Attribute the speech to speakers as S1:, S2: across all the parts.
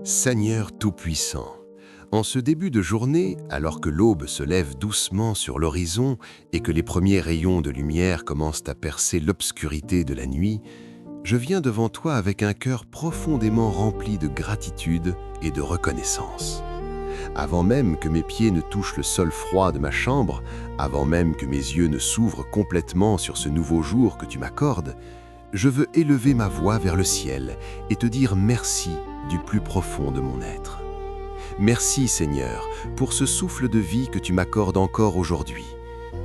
S1: Seigneur Tout-Puissant, en ce début de journée, alors que l'aube se lève doucement sur l'horizon et que les premiers rayons de lumière commencent à percer l'obscurité de la nuit, je viens devant toi avec un cœur profondément rempli de gratitude et de reconnaissance. Avant même que mes pieds ne touchent le sol froid de ma chambre, avant même que mes yeux ne s'ouvrent complètement sur ce nouveau jour que tu m'accordes, je veux élever ma voix vers le ciel et te dire merci du plus profond de mon être. Merci Seigneur pour ce souffle de vie que tu m'accordes encore aujourd'hui.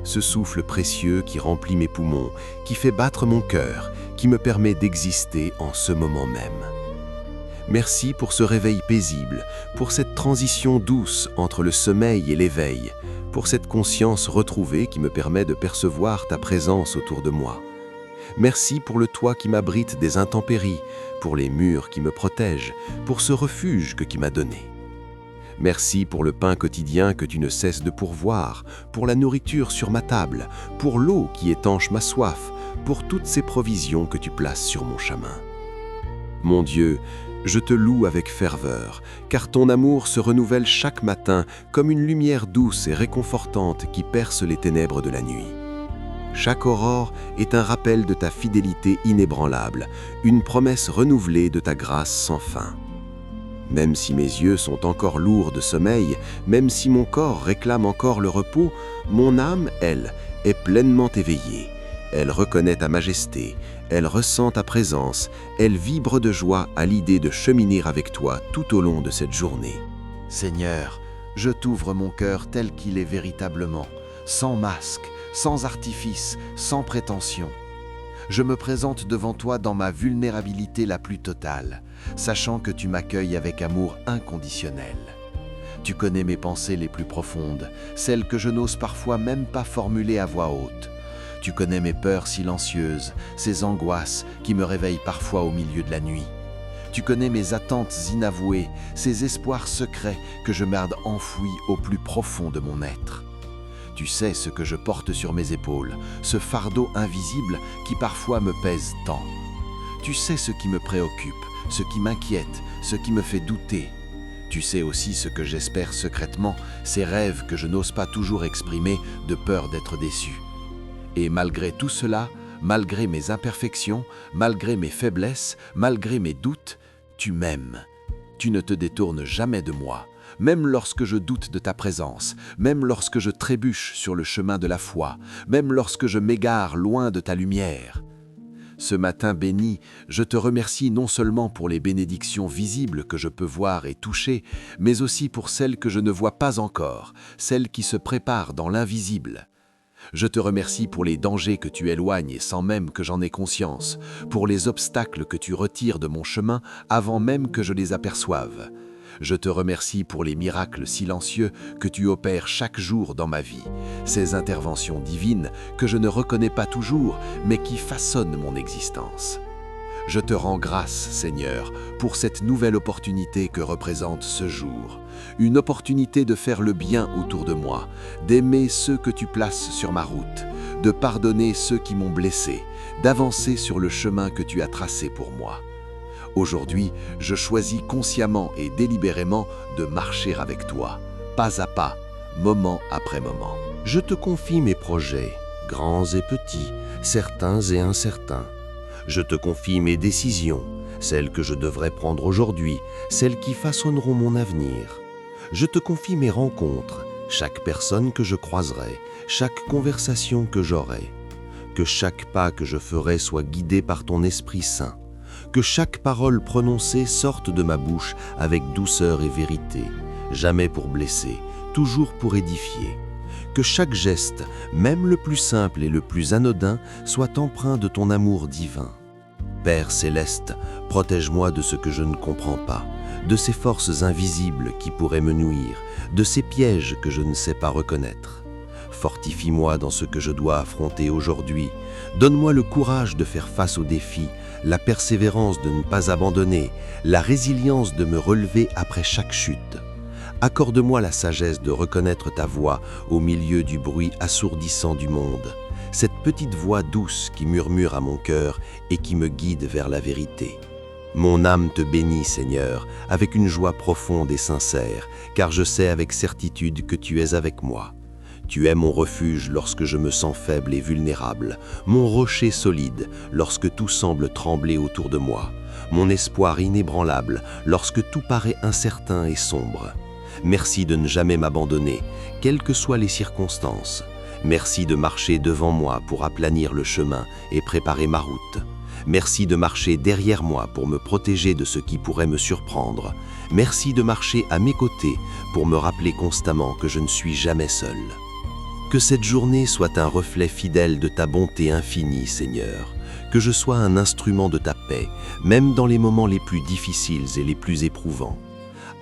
S1: Ce souffle précieux qui remplit mes poumons, qui fait battre mon cœur, qui me permet d'exister en ce moment même. Merci pour ce réveil paisible, pour cette transition douce entre le sommeil et l'éveil, pour cette conscience retrouvée qui me permet de percevoir ta présence autour de moi. Merci pour le toit qui m'abrite des intempéries, pour les murs qui me protègent, pour ce refuge que tu m'as donné. Merci pour le pain quotidien que tu ne cesses de pourvoir, pour la nourriture sur ma table, pour l'eau qui étanche ma soif, pour toutes ces provisions que tu places sur mon chemin. Mon Dieu, je te loue avec ferveur, car ton amour se renouvelle chaque matin comme une lumière douce et réconfortante qui perce les ténèbres de la nuit. Chaque aurore est un rappel de ta fidélité inébranlable, une promesse renouvelée de ta grâce sans fin. Même si mes yeux sont encore lourds de sommeil, même si mon corps réclame encore le repos, mon âme, elle, est pleinement éveillée. Elle reconnaît ta majesté, elle ressent ta présence, elle vibre de joie à l'idée de cheminer avec toi tout au long de cette journée.
S2: Seigneur, je t'ouvre mon cœur tel qu'il est véritablement, sans masque, sans artifice, sans prétention. Je me présente devant toi dans ma vulnérabilité la plus totale, sachant que tu m'accueilles avec amour inconditionnel. Tu connais mes pensées les plus profondes, celles que je n'ose parfois même pas formuler à voix haute. Tu connais mes peurs silencieuses, ces angoisses qui me réveillent parfois au milieu de la nuit. Tu connais mes attentes inavouées, ces espoirs secrets que je garde enfouis au plus profond de mon être. Tu sais ce que je porte sur mes épaules, ce fardeau invisible qui parfois me pèse tant. Tu sais ce qui me préoccupe, ce qui m'inquiète, ce qui me fait douter. Tu sais aussi ce que j'espère secrètement, ces rêves que je n'ose pas toujours exprimer de peur d'être déçu. Et malgré tout cela, malgré mes imperfections, malgré mes faiblesses, malgré mes doutes, tu m'aimes. Tu ne te détournes jamais de moi. Même lorsque je doute de ta présence, même lorsque je trébuche sur le chemin de la foi, même lorsque je m'égare loin de ta lumière. Ce matin béni, je te remercie non seulement pour les bénédictions visibles que je peux voir et toucher, mais aussi pour celles que je ne vois pas encore, celles qui se préparent dans l'invisible. Je te remercie pour les dangers que tu éloignes sans même que j'en ai conscience, pour les obstacles que tu retires de mon chemin avant même que je les aperçoive. Je te remercie pour les miracles silencieux que tu opères chaque jour dans ma vie, ces interventions divines que je ne reconnais pas toujours, mais qui façonnent mon existence. Je te rends grâce, Seigneur, pour cette nouvelle opportunité que représente ce jour. Une opportunité de faire le bien autour de moi, d'aimer ceux que tu places sur ma route, de pardonner ceux qui m'ont blessé, d'avancer sur le chemin que tu as tracé pour moi. Aujourd'hui, je choisis consciemment et délibérément de marcher avec toi, pas à pas, moment après moment.
S1: Je te confie mes projets, grands et petits, certains et incertains. Je te confie mes décisions, celles que je devrais prendre aujourd'hui, celles qui façonneront mon avenir. Je te confie mes rencontres, chaque personne que je croiserai, chaque conversation que j'aurai. Que chaque pas que je ferai soit guidé par ton Esprit Saint. Que chaque parole prononcée sorte de ma bouche avec douceur et vérité, jamais pour blesser, toujours pour édifier. Que chaque geste, même le plus simple et le plus anodin, soit empreint de ton amour divin. Père céleste, protège-moi de ce que je ne comprends pas, de ces forces invisibles qui pourraient me nuire, de ces pièges que je ne sais pas reconnaître. Fortifie-moi dans ce que je dois affronter aujourd'hui. Donne-moi le courage de faire face aux défis, la persévérance de ne pas abandonner, la résilience de me relever après chaque chute. Accorde-moi la sagesse de reconnaître ta voix au milieu du bruit assourdissant du monde, cette petite voix douce qui murmure à mon cœur et qui me guide vers la vérité. Mon âme te bénit, Seigneur, avec une joie profonde et sincère, car je sais avec certitude que tu es avec moi. Tu es mon refuge lorsque je me sens faible et vulnérable, mon rocher solide lorsque tout semble trembler autour de moi, mon espoir inébranlable lorsque tout paraît incertain et sombre. Merci de ne jamais m'abandonner, quelles que soient les circonstances. Merci de marcher devant moi pour aplanir le chemin et préparer ma route. Merci de marcher derrière moi pour me protéger de ce qui pourrait me surprendre. Merci de marcher à mes côtés pour me rappeler constamment que je ne suis jamais seul. Que cette journée soit un reflet fidèle de ta bonté infinie, Seigneur. Que je sois un instrument de ta paix, même dans les moments les plus difficiles et les plus éprouvants.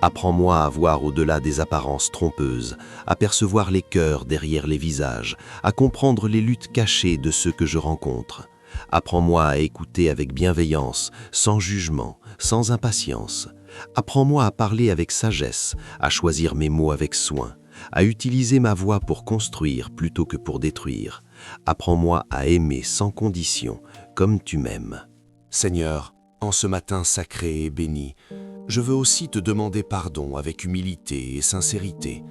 S1: Apprends-moi à voir au-delà des apparences trompeuses, à percevoir les cœurs derrière les visages, à comprendre les luttes cachées de ceux que je rencontre. Apprends-moi à écouter avec bienveillance, sans jugement, sans impatience. Apprends-moi à parler avec sagesse, à choisir mes mots avec soin, à utiliser ma voix pour construire plutôt que pour détruire. Apprends-moi à aimer sans condition, comme tu m'aimes.
S3: Seigneur, en ce matin sacré et béni, je veux aussi te demander pardon avec humilité et sincérité.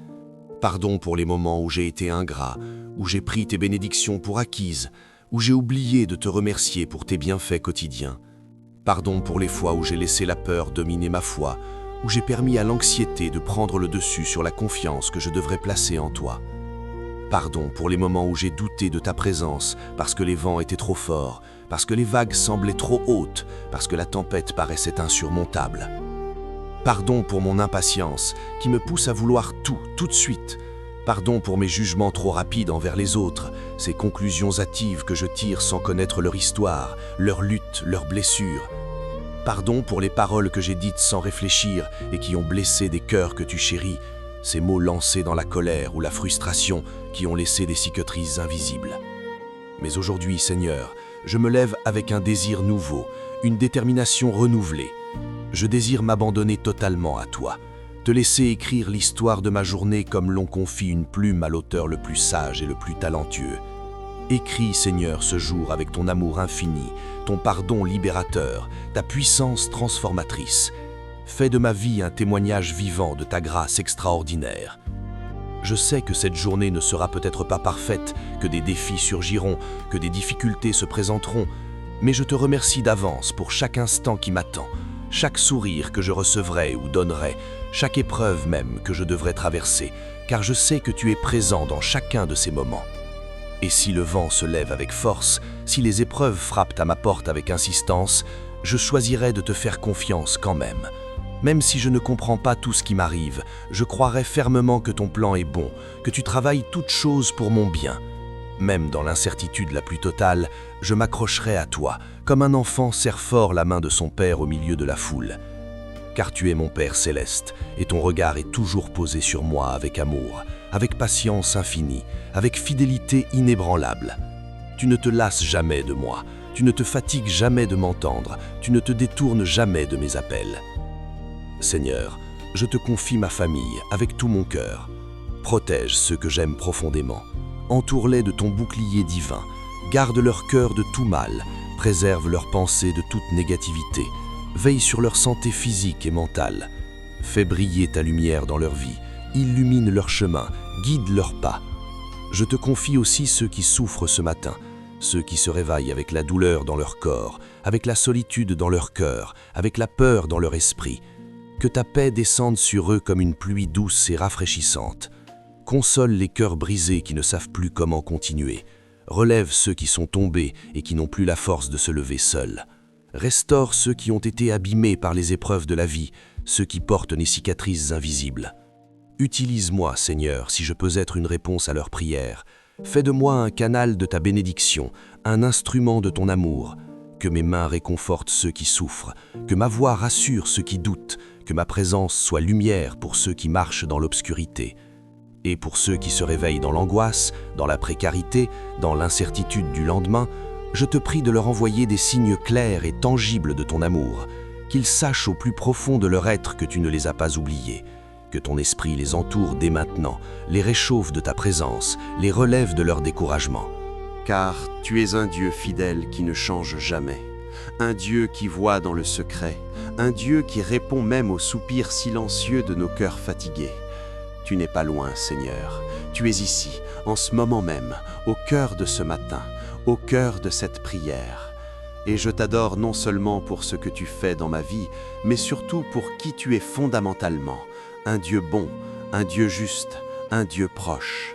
S3: Pardon pour les moments où j'ai été ingrat, où j'ai pris tes bénédictions pour acquises, où j'ai oublié de te remercier pour tes bienfaits quotidiens. Pardon pour les fois où j'ai laissé la peur dominer ma foi, où j'ai permis à l'anxiété de prendre le dessus sur la confiance que je devrais placer en toi. Pardon pour les moments où j'ai douté de ta présence parce que les vents étaient trop forts, parce que les vagues semblaient trop hautes, parce que la tempête paraissait insurmontable. Pardon pour mon impatience qui me pousse à vouloir tout de suite. Pardon pour mes jugements trop rapides envers les autres, ces conclusions hâtives que je tire sans connaître leur histoire, leurs luttes, leurs blessures. Pardon pour les paroles que j'ai dites sans réfléchir et qui ont blessé des cœurs que tu chéris, ces mots lancés dans la colère ou la frustration qui ont laissé des cicatrices invisibles. Mais aujourd'hui, Seigneur, je me lève avec un désir nouveau, une détermination renouvelée. Je désire m'abandonner totalement à toi, te laisser écrire l'histoire de ma journée comme l'on confie une plume à l'auteur le plus sage et le plus talentueux. Écris, Seigneur, ce jour avec ton amour infini, ton pardon libérateur, ta puissance transformatrice. Fais de ma vie un témoignage vivant de ta grâce extraordinaire. Je sais que cette journée ne sera peut-être pas parfaite, que des défis surgiront, que des difficultés se présenteront, mais je te remercie d'avance pour chaque instant qui m'attend, chaque sourire que je recevrai ou donnerai, chaque épreuve même que je devrais traverser, car je sais que tu es présent dans chacun de ces moments. Et si le vent se lève avec force, si les épreuves frappent à ma porte avec insistance, je choisirai de te faire confiance quand même. Même si je ne comprends pas tout ce qui m'arrive, je croirai fermement que ton plan est bon, que tu travailles toutes choses pour mon bien. Même dans l'incertitude la plus totale, je m'accrocherai à toi, comme un enfant serre fort la main de son père au milieu de la foule. Car tu es mon Père céleste, et ton regard est toujours posé sur moi avec amour, avec patience infinie, avec fidélité inébranlable. Tu ne te lasses jamais de moi, tu ne te fatigues jamais de m'entendre, tu ne te détournes jamais de mes appels. Seigneur, je te confie ma famille avec tout mon cœur. Protège ceux que j'aime profondément. Entoure-les de ton bouclier divin. Garde leur cœur de tout mal. Préserve leurs pensées de toute négativité. Veille sur leur santé physique et mentale. Fais briller ta lumière dans leur vie. Illumine leur chemin. Guide leurs pas. Je te confie aussi ceux qui souffrent ce matin. Ceux qui se réveillent avec la douleur dans leur corps, avec la solitude dans leur cœur, avec la peur dans leur esprit. Que ta paix descende sur eux comme une pluie douce et rafraîchissante. Console les cœurs brisés qui ne savent plus comment continuer. Relève ceux qui sont tombés et qui n'ont plus la force de se lever seuls. Restaure ceux qui ont été abîmés par les épreuves de la vie, ceux qui portent des cicatrices invisibles. Utilise-moi, Seigneur, si je peux être une réponse à leurs prières. Fais de moi un canal de ta bénédiction, un instrument de ton amour. Que mes mains réconfortent ceux qui souffrent, que ma voix rassure ceux qui doutent, que ma présence soit lumière pour ceux qui marchent dans l'obscurité. Et pour ceux qui se réveillent dans l'angoisse, dans la précarité, dans l'incertitude du lendemain, je te prie de leur envoyer des signes clairs et tangibles de ton amour, qu'ils sachent au plus profond de leur être que tu ne les as pas oubliés, que ton esprit les entoure dès maintenant, les réchauffe de ta présence, les relève de leur découragement.
S1: Car tu es un Dieu fidèle qui ne change jamais.
S3: un Dieu qui voit dans le secret, un Dieu qui répond même aux soupirs silencieux de nos cœurs fatigués. Tu n'es pas loin, Seigneur. Tu es ici, en ce moment même, au cœur de ce matin, au cœur de cette prière. Et je t'adore non seulement pour ce que tu fais dans ma vie, mais surtout pour qui tu es fondamentalement, un Dieu bon, un Dieu juste, un Dieu proche.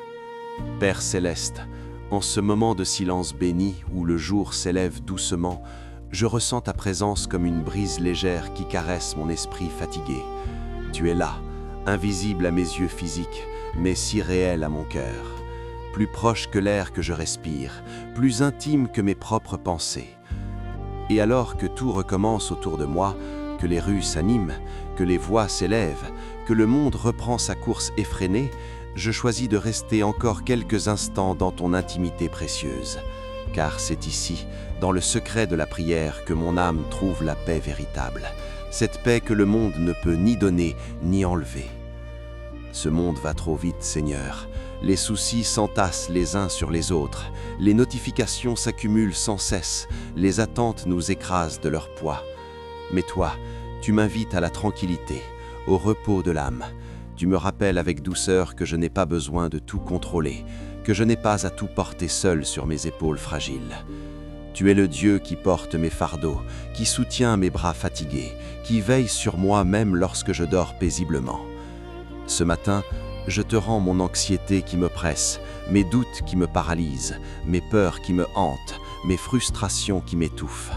S3: Père céleste, en ce moment de silence béni où le jour s'élève doucement, je ressens ta présence comme une brise légère qui caresse mon esprit fatigué. Tu es là, invisible à mes yeux physiques, mais si réel à mon cœur. Plus proche que l'air que je respire, plus intime que mes propres pensées. Et alors que tout recommence autour de moi, que les rues s'animent, que les voix s'élèvent, que le monde reprend sa course effrénée, je choisis de rester encore quelques instants dans ton intimité précieuse. Car c'est ici, dans le secret de la prière, que mon âme trouve la paix véritable. Cette paix que le monde ne peut ni donner, ni enlever. Ce monde va trop vite, Seigneur. Les soucis s'entassent les uns sur les autres. Les notifications s'accumulent sans cesse. Les attentes nous écrasent de leur poids. Mais toi, tu m'invites à la tranquillité, au repos de l'âme. Tu me rappelles avec douceur que je n'ai pas besoin de tout contrôler, que je n'ai pas à tout porter seul sur mes épaules fragiles. Tu es le Dieu qui porte mes fardeaux, qui soutient mes bras fatigués, qui veille sur moi même lorsque je dors paisiblement. Ce matin, je te rends mon anxiété qui me presse, mes doutes qui me paralysent, mes peurs qui me hantent, mes frustrations qui m'étouffent.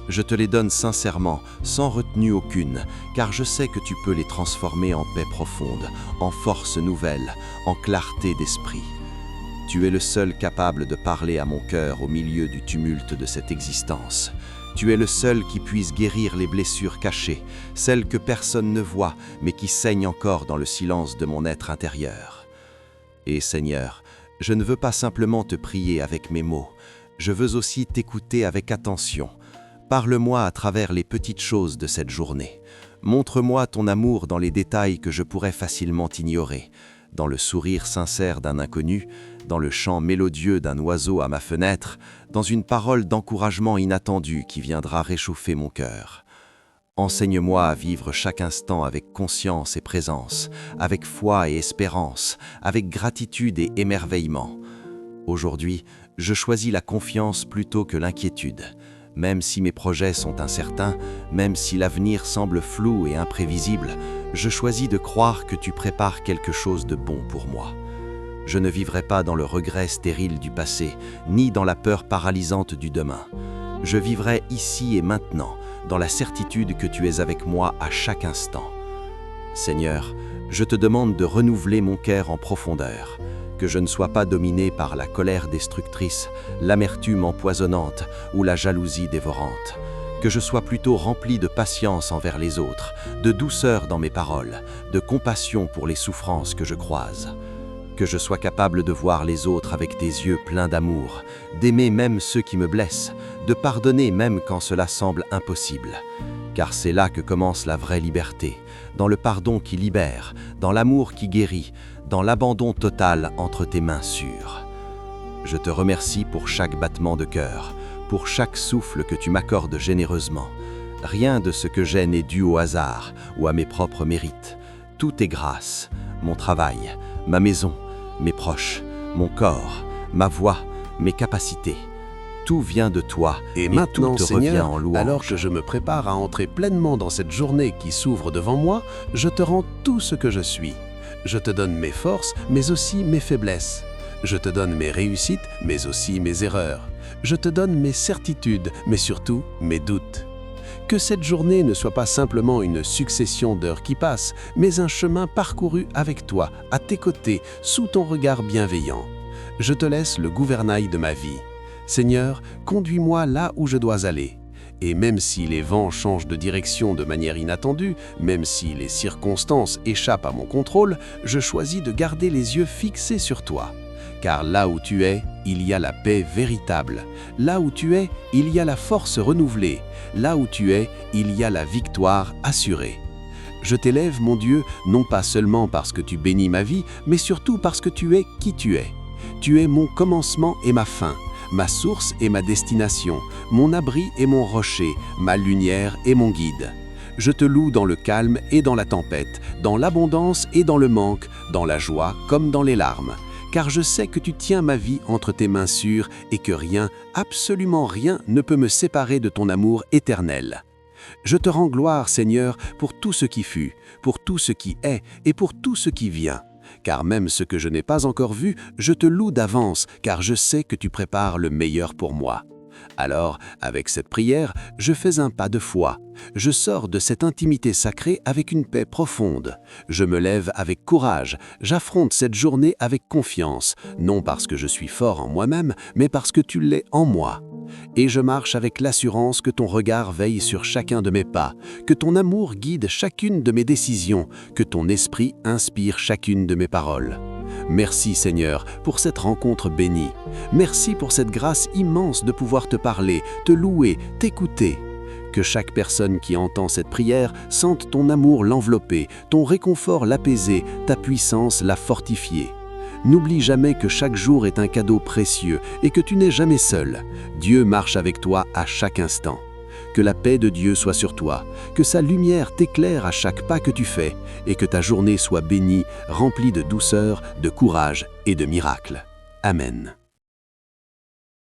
S3: Je te les donne sincèrement, sans retenue aucune, car je sais que tu peux les transformer en paix profonde, en force nouvelle, en clarté d'esprit. Tu es le seul capable de parler à mon cœur au milieu du tumulte de cette existence. Tu es le seul qui puisse guérir les blessures cachées, celles que personne ne voit, mais qui saignent encore dans le silence de mon être intérieur. Et Seigneur, je ne veux pas simplement te prier avec mes mots, je veux aussi t'écouter avec attention. Parle-moi à travers les petites choses de cette journée. Montre-moi ton amour dans les détails que je pourrais facilement ignorer, dans le sourire sincère d'un inconnu, dans le chant mélodieux d'un oiseau à ma fenêtre, dans une parole d'encouragement inattendue qui viendra réchauffer mon cœur. Enseigne-moi à vivre chaque instant avec conscience et présence, avec foi et espérance, avec gratitude et émerveillement. Aujourd'hui, je choisis la confiance plutôt que l'inquiétude. Même si mes projets sont incertains, même si l'avenir semble flou et imprévisible, je choisis de croire que tu prépares quelque chose de bon pour moi. Je ne vivrai pas dans le regret stérile du passé, ni dans la peur paralysante du demain. Je vivrai ici et maintenant, dans la certitude que tu es avec moi à chaque instant. Seigneur, je te demande de renouveler mon cœur en profondeur, que je ne sois pas dominé par la colère destructrice, l'amertume empoisonnante ou la jalousie dévorante, que je sois plutôt rempli de patience envers les autres, de douceur dans mes paroles, de compassion pour les souffrances que je croise, que je sois capable de voir les autres avec des yeux pleins d'amour, d'aimer même ceux qui me blessent, de pardonner même quand cela semble impossible. Car c'est là que commence la vraie liberté, dans le pardon qui libère, dans l'amour qui guérit, dans l'abandon total entre tes mains sûres. Je te remercie pour chaque battement de cœur, pour chaque souffle que tu m'accordes généreusement. Rien de ce que j'ai n'est dû au hasard ou à mes propres mérites. Tout est grâce, mon travail, ma maison, mes proches, mon corps, ma voix, mes capacités. Tout vient de toi
S4: et maintenant,
S3: tout te
S4: Seigneur,
S3: revient en louange.
S4: alors que je me prépare à entrer pleinement dans cette journée qui s'ouvre devant moi, je te rends tout ce que je suis. Je te donne mes forces, mais aussi mes faiblesses. Je te donne mes réussites, mais aussi mes erreurs. Je te donne mes certitudes, mais surtout mes doutes. Que cette journée ne soit pas simplement une succession d'heures qui passent, mais un chemin parcouru avec toi, à tes côtés, sous ton regard bienveillant. Je te laisse le gouvernail de ma vie. Seigneur, conduis-moi là où je dois aller. Et même si les vents changent de direction de manière inattendue, même si les circonstances échappent à mon contrôle, je choisis de garder les yeux fixés sur toi. Car là où tu es, il y a la paix véritable. Là où tu es, il y a la force renouvelée. Là où tu es, il y a la victoire assurée. Je t'élève, mon Dieu, non pas seulement parce que tu bénis ma vie, mais surtout parce que tu es qui tu es. Tu es mon commencement et ma fin, ma source et ma destination, mon abri et mon rocher, ma lumière et mon guide. Je te loue dans le calme et dans la tempête, dans l'abondance et dans le manque, dans la joie comme dans les larmes. Car je sais que tu tiens ma vie entre tes mains sûres et que rien, absolument rien, ne peut me séparer de ton amour éternel. Je te rends gloire, Seigneur, pour tout ce qui fut, pour tout ce qui est et pour tout ce qui vient. Car même ce que je n'ai pas encore vu, je te loue d'avance, car je sais que tu prépares le meilleur pour moi. Alors, avec cette prière, je fais un pas de foi. Je sors de cette intimité sacrée avec une paix profonde. Je me lève avec courage. J'affronte cette journée avec confiance, non parce que je suis fort en moi-même, mais parce que tu l'es en moi. Et je marche avec l'assurance que ton regard veille sur chacun de mes pas, que ton amour guide chacune de mes décisions, que ton esprit inspire chacune de mes paroles. Merci Seigneur pour cette rencontre bénie. Merci pour cette grâce immense de pouvoir te parler, te louer, t'écouter. Que chaque personne qui entend cette prière sente ton amour l'envelopper, ton réconfort l'apaiser, ta puissance la fortifier. N'oublie jamais que chaque jour est un cadeau précieux et que tu n'es jamais seul. Dieu marche avec toi à chaque instant. Que la paix de Dieu soit sur toi, que sa lumière t'éclaire à chaque pas que tu fais et que ta journée soit bénie, remplie de douceur, de courage et de miracles. Amen.